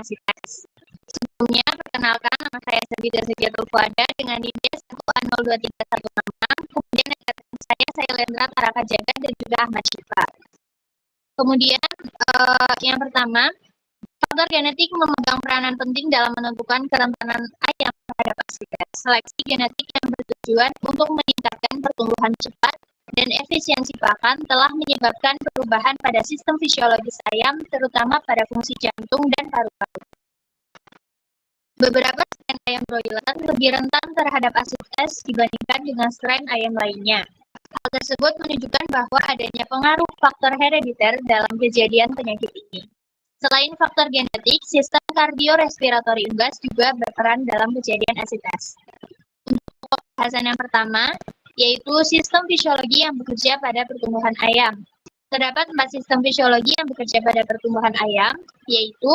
ASITES. Sebelumnya, perkenalkan, nama saya Sabida Sugiarto Fuada dengan NIM 1A02316. Kemudian saya Lendra Taraka Jagat dan juga Ahmad Syifa. Kemudian yang pertama, faktor genetik memegang peranan penting dalam menentukan kerentanan ayam terhadap ASITES. Seleksi genetik yang bertujuan untuk meningkatkan pertumbuhan cepat dan efisiensi pakan telah menyebabkan perubahan pada sistem fisiologis ayam, terutama pada fungsi jantung dan paru-paru. Beberapa strain ayam broiler lebih rentan terhadap ASITES dibandingkan dengan strain ayam lainnya. Hal tersebut menunjukkan bahwa adanya pengaruh faktor herediter dalam kejadian penyakit ini. Selain faktor genetik, sistem kardiorespiratori unggas juga berperan dalam kejadian ASITES. Untuk pembahasan yang pertama, yaitu sistem fisiologi yang bekerja pada pertumbuhan ayam. Terdapat 4 sistem fisiologi yang bekerja pada pertumbuhan ayam, yaitu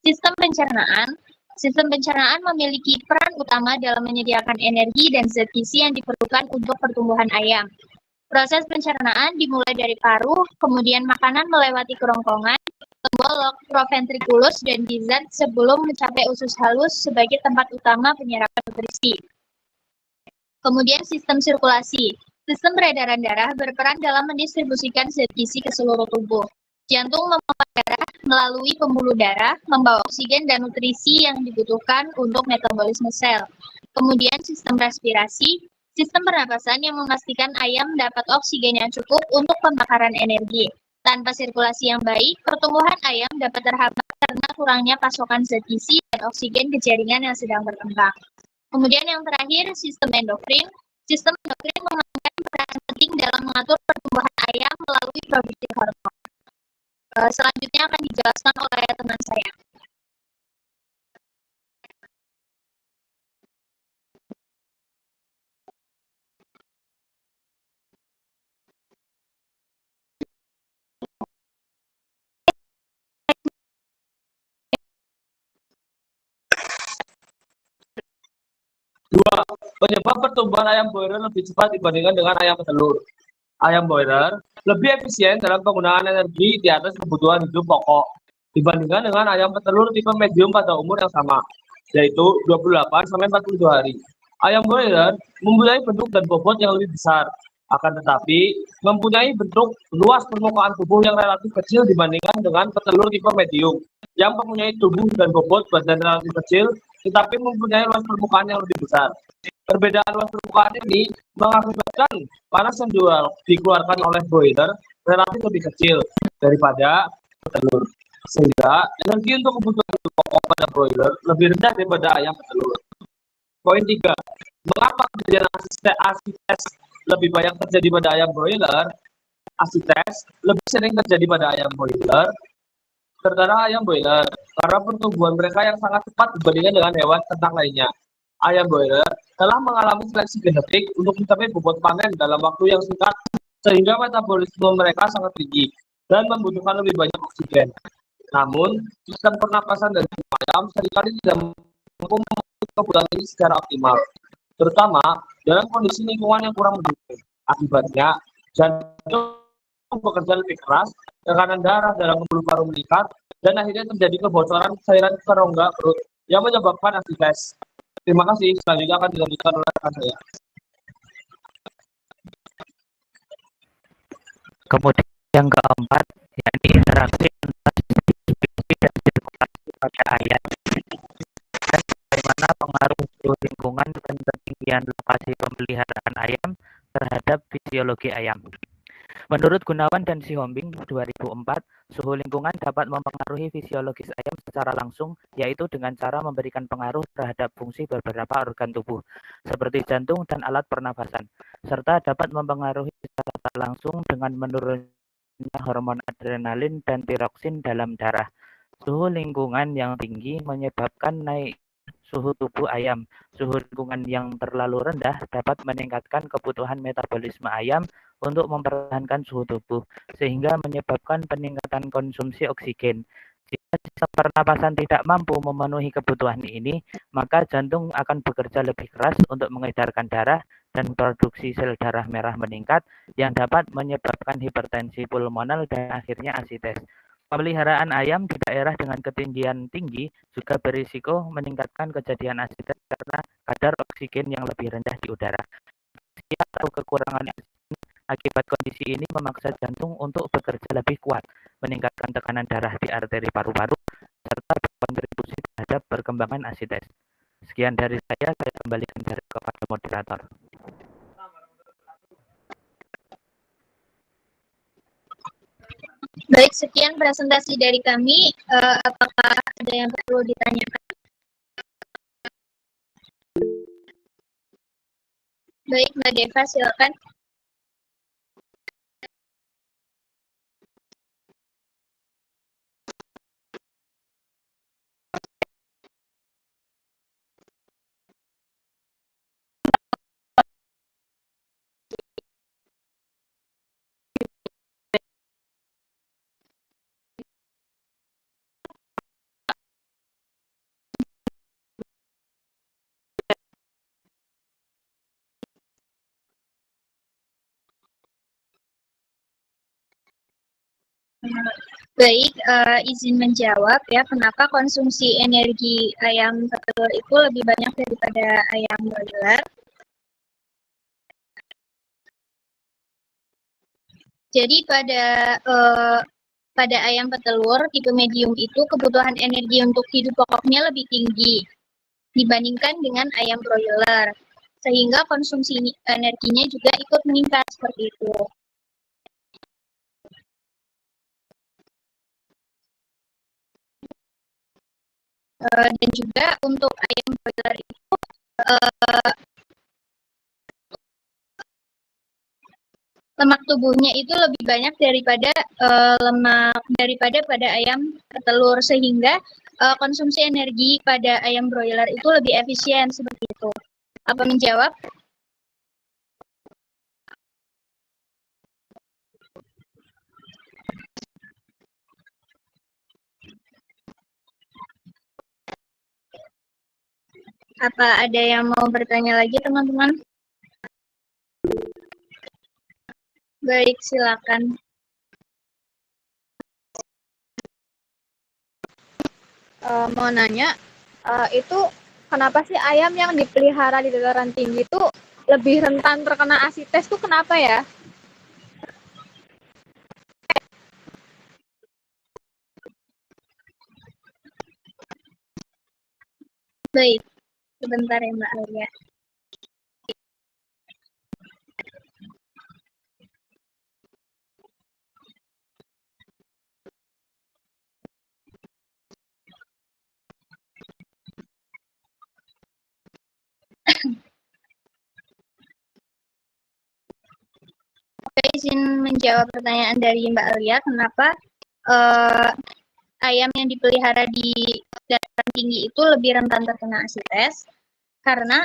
sistem pencernaan. Sistem pencernaan memiliki peran utama dalam menyediakan energi dan zat gizi yang diperlukan untuk pertumbuhan ayam. Proses pencernaan dimulai dari paruh, kemudian makanan melewati kerongkongan, pembolok, proventriculus, dan gizzard sebelum mencapai usus halus sebagai tempat utama penyerapan nutrisi. Kemudian sistem sirkulasi. Sistem peredaran darah berperan dalam mendistribusikan zat gizi ke seluruh tubuh. Jantung memompa darah melalui pembuluh darah, membawa oksigen dan nutrisi yang dibutuhkan untuk metabolisme sel. Kemudian sistem respirasi. Sistem pernapasan yang memastikan ayam dapat oksigen yang cukup untuk pembakaran energi. Tanpa sirkulasi yang baik, pertumbuhan ayam dapat terhambat karena kurangnya pasokan zat gizi dan oksigen ke jaringan yang sedang berkembang. Kemudian yang terakhir, sistem endokrin. Sistem endokrin memainkan peran penting dalam mengatur pertumbuhan ayam melalui produksi hormon. Selanjutnya akan dijelaskan oleh teman saya. Penyebab pertumbuhan ayam broiler lebih cepat dibandingkan dengan ayam petelur. Ayam broiler lebih efisien dalam penggunaan energi di atas kebutuhan hidup pokok dibandingkan dengan ayam petelur tipe medium pada umur yang sama, yaitu 28-42 hari. Ayam broiler mempunyai bentuk dan bobot yang lebih besar, akan tetapi mempunyai bentuk luas permukaan tubuh yang relatif kecil dibandingkan dengan petelur tipe medium, yang mempunyai tubuh dan bobot badan relatif kecil, tetapi mempunyai luas permukaan yang lebih besar. Perbedaan luas permukaan ini mengakibatkan panas yang dikeluarkan oleh broiler relatif lebih kecil daripada petelur, sehingga energi untuk kebutuhan pokok pada broiler lebih rendah daripada ayam petelur. Poin 3. Mengapa kejadian ASITES lebih banyak terjadi pada ayam broiler? ASITES lebih sering terjadi pada ayam broiler, terutama ayam broiler, karena pertumbuhan mereka yang sangat cepat dibandingkan dengan hewan ternak lainnya. Ayam broiler telah mengalami seleksi genetik untuk mencapai bobot panen dalam waktu yang singkat, sehingga metabolisme mereka sangat tinggi dan membutuhkan lebih banyak oksigen. Namun, sistem pernapasan dari ayam seringkali tidak mampu memenuhi kebutuhan ini secara optimal, terutama dalam kondisi lingkungan yang kurang mendukung. Akibatnya, jantung bekerja lebih keras, tekanan darah dalam pembuluh paru meningkat, dan akhirnya terjadi kebocoran cairan ke rongga perut yang menyebabkan ASITES. Terima kasih. Selanjutnya akan dilanjutkan oleh rekan saya. Kemudian yang keempat, yakni interaksi antara spesies dan sirkulasi pada ayam, dan bagaimana pengaruh suhu lingkungan dan ketinggian lokasi pemeliharaan ayam terhadap fisiologi ayam. Menurut Gunawan dan Sihombing 2004, suhu lingkungan dapat mempengaruhi fisiologis ayam secara langsung, yaitu dengan cara memberikan pengaruh terhadap fungsi beberapa organ tubuh, seperti jantung dan alat pernafasan, serta dapat mempengaruhi secara tak langsung dengan menurunnya hormon adrenalin dan tiroksin dalam darah. Suhu lingkungan yang tinggi menyebabkan naik suhu tubuh ayam. Suhu lingkungan yang terlalu rendah dapat meningkatkan kebutuhan metabolisme ayam untuk mempertahankan suhu tubuh, sehingga menyebabkan peningkatan konsumsi oksigen. Jika sistem pernapasan tidak mampu memenuhi kebutuhan ini, maka jantung akan bekerja lebih keras untuk mengedarkan darah dan produksi sel darah merah meningkat yang dapat menyebabkan hipertensi pulmonal dan akhirnya ASITES. Pemeliharaan ayam di daerah dengan ketinggian tinggi juga berisiko meningkatkan kejadian asites karena kadar oksigen yang lebih rendah di udara. Atau kekurangan oksigen akibat kondisi ini memaksa jantung untuk bekerja lebih kuat, meningkatkan tekanan darah di arteri paru-paru, serta berkontribusi terhadap perkembangan asites. Sekian dari saya kembalikan kepada moderator. Baik, sekian presentasi dari kami. Apakah ada yang perlu ditanyakan? Baik, Mbak Deva, silakan. Baik, izin menjawab ya, kenapa konsumsi energi ayam petelur itu lebih banyak daripada ayam broiler? Jadi pada ayam petelur tipe medium itu kebutuhan energi untuk hidup pokoknya lebih tinggi dibandingkan dengan ayam broiler, sehingga konsumsi energinya juga ikut meningkat seperti itu. Dan juga untuk ayam broiler itu lemak tubuhnya itu lebih banyak daripada lemak pada ayam petelur, sehingga konsumsi energi pada ayam broiler itu lebih efisien seperti itu. Apa menjawab? Apa ada yang mau bertanya lagi, teman-teman? Baik, silakan. Mau nanya, itu kenapa sih ayam yang dipelihara di dataran tinggi itu lebih rentan terkena asites tuh kenapa ya? Baik, sebentar ya Mbak Alia. Oke, izin menjawab pertanyaan dari Mbak Alia, kenapa ayam yang dipelihara di dataran tinggi itu lebih rentan terkena asites? Karena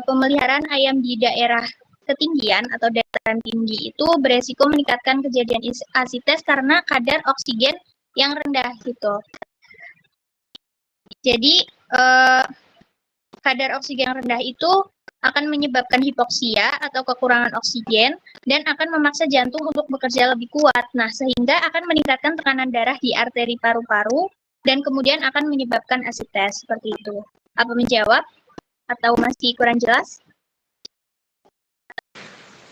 pemeliharaan ayam di daerah ketinggian atau dataran tinggi itu beresiko meningkatkan kejadian asites karena kadar oksigen yang rendah gitu. Jadi kadar oksigen yang rendah itu akan menyebabkan hipoksia atau kekurangan oksigen dan akan memaksa jantung untuk bekerja lebih kuat. Nah, sehingga akan meningkatkan tekanan darah di arteri paru-paru dan kemudian akan menyebabkan asites seperti itu. Apa menjawab? Atau masih kurang jelas?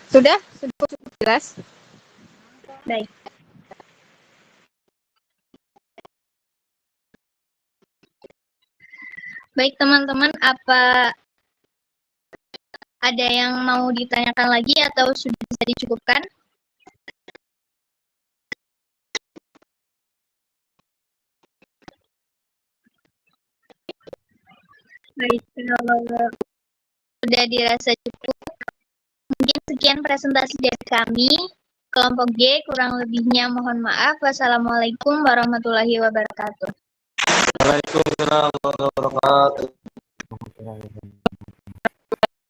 Sudah cukup jelas. Baik. Baik teman-teman, apa ada yang mau ditanyakan lagi atau sudah bisa dicukupkan? Baik, kalau sudah dirasa cukup, mungkin sekian presentasi dari kami. Kelompok G, kurang lebihnya mohon maaf. Wassalamualaikum warahmatullahi wabarakatuh. Waalaikumsalam warahmatullahi wabarakatuh.